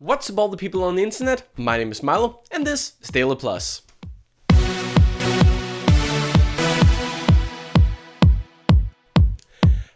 What's up all the people on the internet? My name is Milo and this is DailyPlus.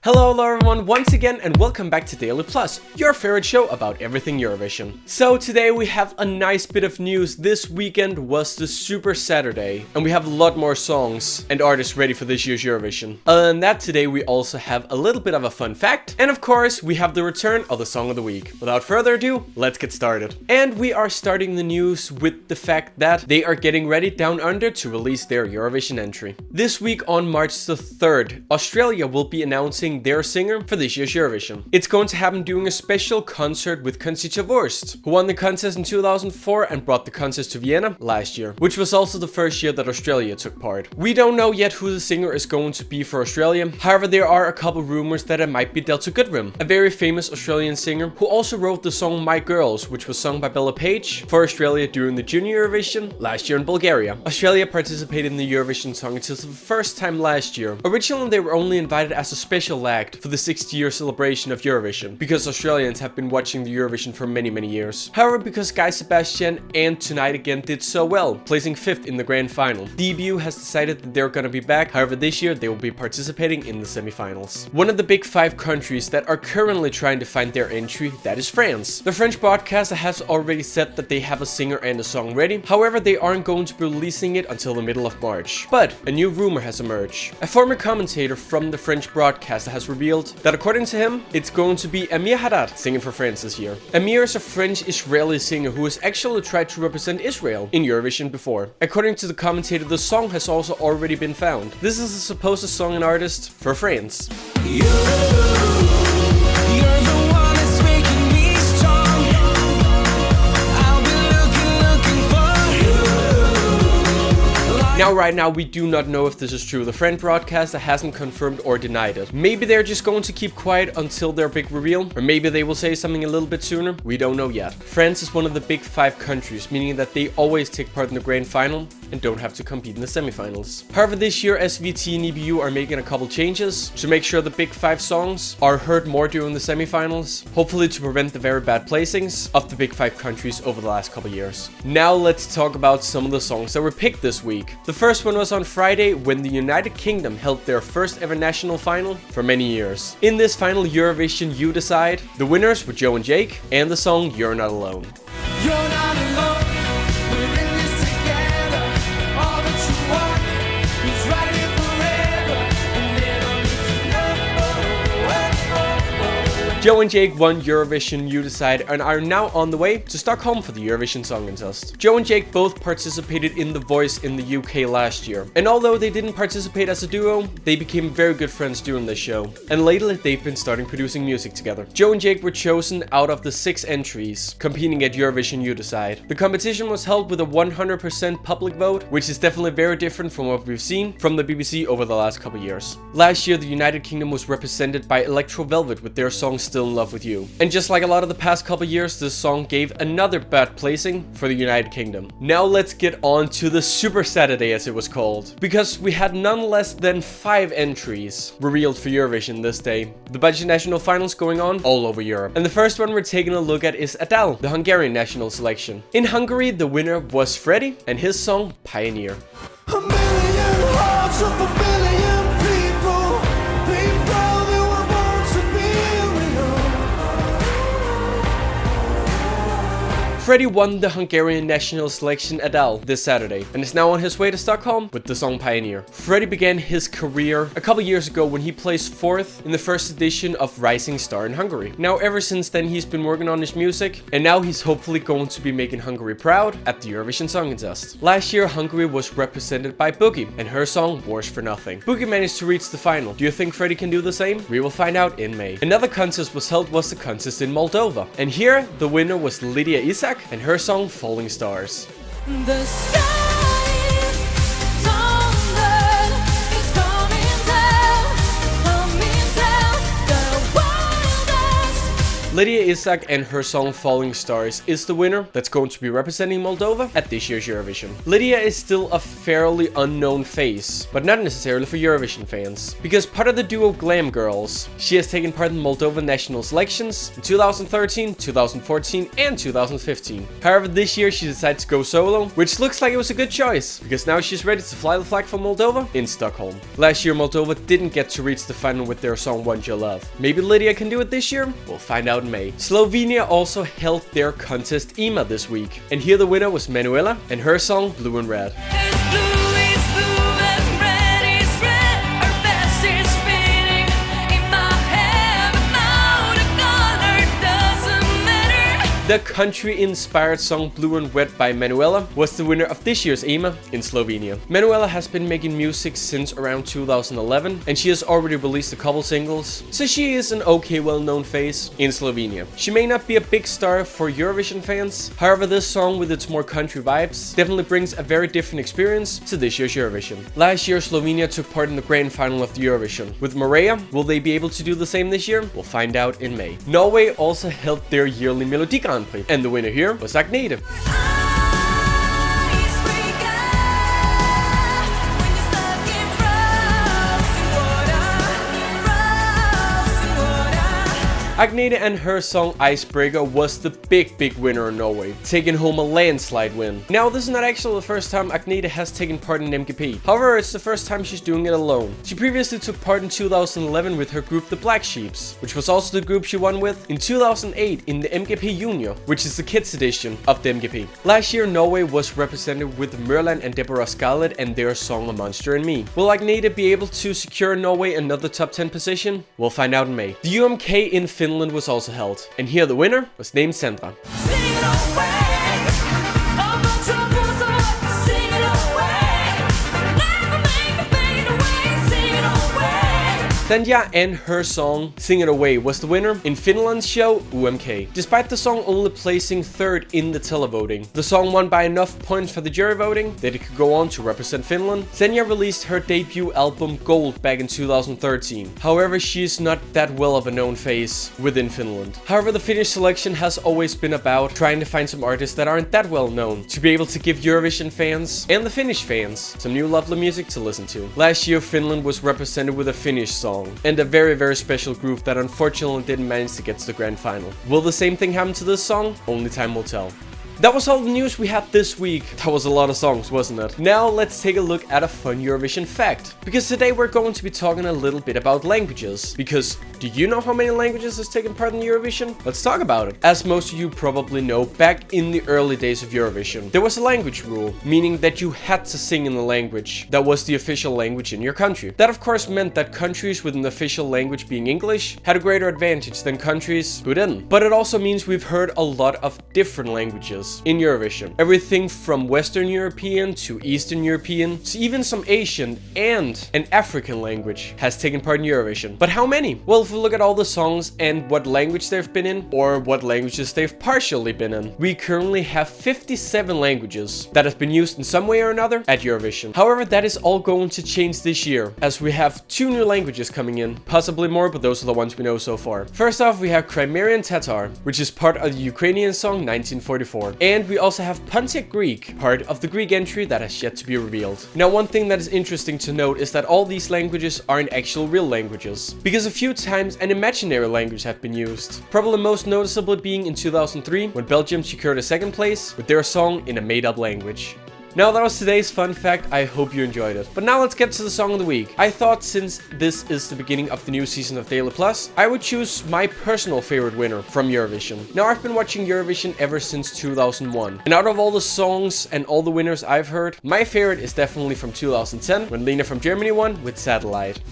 Hello everyone once again and welcome back to DailyPlus, your favorite show about everything Eurovision. So today we have a nice bit of news. This weekend was the Super Saturday and we have a lot more songs and artists ready for this year's Eurovision. Other than that, today we also have a little bit of a fun fact and of course we have the return of the Song of the Week. Without further ado, let's get started. And we are starting the news with the fact that they are getting ready down under to release their Eurovision entry. This week on March the 3rd, Australia will be announcing their singer for this year's Eurovision. It's going to happen during a special concert with Conchita Wurst, who won the contest in 2004 and brought the contest to Vienna last year, which was also the first year that Australia took part. We don't know yet who the singer is going to be for Australia, however there are a couple rumors that it might be Delta Goodrem, a very famous Australian singer who also wrote the song My Girls, which was sung by Bella Page for Australia during the Junior Eurovision last year in Bulgaria. Australia participated in the Eurovision Song Contest for the first time last year. Originally they were only invited as a special act for the 60-year celebration of Eurovision, because Australians have been watching the Eurovision for many years. However, because Guy Sebastian and Tonight Again did so well, placing 5th in the grand final, the EBU has decided that they're gonna be back. However, this year they will be participating in the semi-finals. One of the big 5 countries that are currently trying to find their entry, that is France. The French broadcaster has already said that they have a singer and a song ready. However, they aren't going to be releasing it until the middle of March. But a new rumor has emerged. A former commentator from the French broadcaster has revealed that according to him, it's going to be Amir Haddad singing for France this year. Amir is a French-Israeli singer who has actually tried to represent Israel in Eurovision before. According to the commentator, the song has also already been found. This is a supposed song and artist for France. Now, right now, we do not know if this is true. The French broadcaster hasn't confirmed or denied it. Maybe they're just going to keep quiet until their big reveal, or maybe they will say something a little bit sooner. We don't know yet. France is one of the big 5 countries, meaning that they always take part in the grand final and don't have to compete in the semifinals. However, this year SVT and EBU are making a couple changes to make sure the big 5 songs are heard more during the semifinals, hopefully to prevent the very bad placings of the big 5 countries over the last couple years. Now let's talk about some of the songs that were picked this week. The first one was on Friday when the United Kingdom held their first ever national final for many years. In this final Eurovision You Decide, the winners were Joe and Jake and the song You're Not Alone. You're not alone. Joe and Jake won Eurovision You Decide and are now on the way to Stockholm for the Eurovision Song Contest. Joe and Jake both participated in The Voice in the UK last year, and although they didn't participate as a duo, they became very good friends during the show, and lately they've been starting producing music together. Joe and Jake were chosen out of the 6 entries competing at Eurovision You Decide. The competition was held with a 100% public vote, which is definitely very different from what we've seen from the BBC over the last couple years. Last year the United Kingdom was represented by Electro Velvet with their song Still in Love with You. And just like a lot of the past couple years, this song gave another bad placing for the United Kingdom. Now let's get on to the Super Saturday, as it was called, because we had none less than 5 entries revealed for Eurovision this day. The budget national finals going on all over Europe. And the first one we're taking a look at is Adele, the Hungarian national selection. In Hungary, the winner was Freddie and his song Pioneer. A million hearts of a billion people, they probably were born to be. Freddie won the Hungarian national selection Adele this Saturday and is now on his way to Stockholm with the song Pioneer. Freddie began his career a couple years ago when he placed 4th in the first edition of Rising Star in Hungary. Now ever since then he's been working on his music and now he's hopefully going to be making Hungary proud at the Eurovision Song Contest. Last year Hungary was represented by Boogie and her song Wars for Nothing. Boogie managed to reach the final. Do you think Freddie can do the same? We will find out in May. Another contest was the contest in Moldova, and here the winner was Lydia Isaac and her song Falling Stars. The sky is thunder, it's coming down, the wildest Lydia Isak and her song Falling Stars is the winner that's going to be representing Moldova at this year's Eurovision. Lydia is still a fairly unknown face, but not necessarily for Eurovision fans, because part of the duo Glam Girls, she has taken part in Moldovan national selections in 2013, 2014 and 2015. However, this year she decided to go solo, which looks like it was a good choice, because now she's ready to fly the flag for Moldova in Stockholm. Last year Moldova didn't get to reach the final with their song Want Your Love. Maybe Lydia can do it this year? We'll find out in May. Slovenia also held their contest EMA this week, and here the winner was Manuela and her song Blue and Red. The country-inspired song Blue and Red by Manuela was the winner of this year's EMA in Slovenia. Manuela has been making music since around 2011, and she has already released a couple singles, so she is an okay well-known face in Slovenia. She may not be a big star for Eurovision fans, however this song with its more country vibes definitely brings a very different experience to this year's Eurovision. Last year Slovenia took part in the grand final of the Eurovision. With Maria, will they be able to do the same this year? We'll find out in May. Norway also held their yearly Melodi Grand Prix, and the winner here was Agnete. Agnete and her song Icebreaker was the big winner in Norway, taking home a landslide win. Now, this is not actually the first time Agnete has taken part in MGP. However, it's the first time she's doing it alone. She previously took part in 2011 with her group The Black Sheeps, which was also the group she won with in 2008 in the MGP Junior, which is the kids edition of the MGP. Last year, Norway was represented with Merlan and Deborah Scarlett and their song A Monster in Me. Will Agnete be able to secure Norway another top 10 position? We'll find out in May. The UMK in Finland was also held, and here the winner was named Sandra. Sandra and her song Sing It Away was the winner in Finland's show UMK. Despite the song only placing third in the televoting, the song won by enough points for the jury voting that it could go on to represent Finland. Sandra released her debut album Gold back in 2013. However, she is not that well of a known face within Finland. However, the Finnish selection has always been about trying to find some artists that aren't that well known to be able to give Eurovision fans and the Finnish fans some new lovely music to listen to. Last year, Finland was represented with a Finnish song and a very special group that unfortunately didn't manage to get to the grand final. Will the same thing happen to this song? Only time will tell. That was all the news we had this week. That was a lot of songs, wasn't it? Now let's take a look at a fun Eurovision fact. Because today we're going to be talking a little bit about languages. Because do you know how many languages has taken part in Eurovision? Let's talk about it. As most of you probably know, back in the early days of Eurovision, there was a language rule, meaning that you had to sing in the language that was the official language in your country. That of course meant that countries with an official language being English had a greater advantage than countries who didn't. But it also means we've heard a lot of different languages in Eurovision. Everything from Western European to Eastern European to even some Asian and an African language has taken part in Eurovision. But how many? Well, if we look at all the songs and what language they've been in, or what languages they've partially been in, we currently have 57 languages that have been used in some way or another at Eurovision. However, that is all going to change this year, as we have 2 new languages coming in, possibly more, but those are the ones we know so far. First off, we have Crimean Tatar, which is part of the Ukrainian song 1944. And we also have Pontic Greek, part of the Greek entry that has yet to be revealed. Now, one thing that is interesting to note is that all these languages aren't actual real languages, because a few times an imaginary language have been used. Probably most noticeable being in 2003, when Belgium secured a 2nd place with their song in a made-up language. Now that was today's fun fact, I hope you enjoyed it. But now let's get to the song of the week. I thought since this is the beginning of the new season of DailyPlus, I would choose my personal favorite winner from Eurovision. Now I've been watching Eurovision ever since 2001. And out of all the songs and all the winners I've heard, my favorite is definitely from 2010, when Lena from Germany won with Satellite.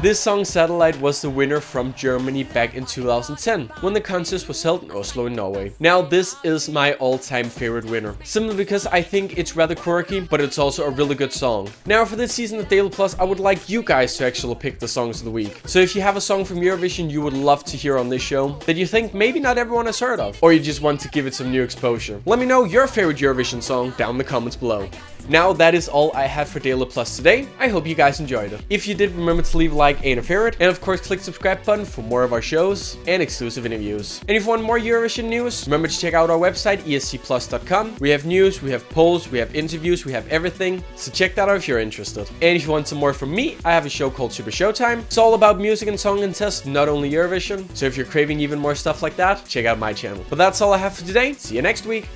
This song Satellite was the winner from Germany back in 2010, when the contest was held in Oslo in Norway. Now this is my all-time favorite winner, simply because I think it's rather quirky, but it's also a really good song. Now for this season of DailyPlus, I would like you guys to actually pick the songs of the week. So if you have a song from Eurovision you would love to hear on this show, that you think maybe not everyone has heard of, or you just want to give it some new exposure, let me know your favorite Eurovision song down in the comments below. Now that is all I had for DailyPlus today. I hope you guys enjoyed it. If you did, remember to leave a like and a favorite, and of course click the subscribe button for more of our shows and exclusive interviews. And if you want more Eurovision news, remember to check out our website esc-plus.com. We have news, we have polls, we have interviews, we have everything, so check that out if you're interested. And if you want some more from me, I have a show called Super Showtime. It's all about music and song contests, not only Eurovision, so if you're craving even more stuff like that, check out my channel. But that's all I have for today. See you next week.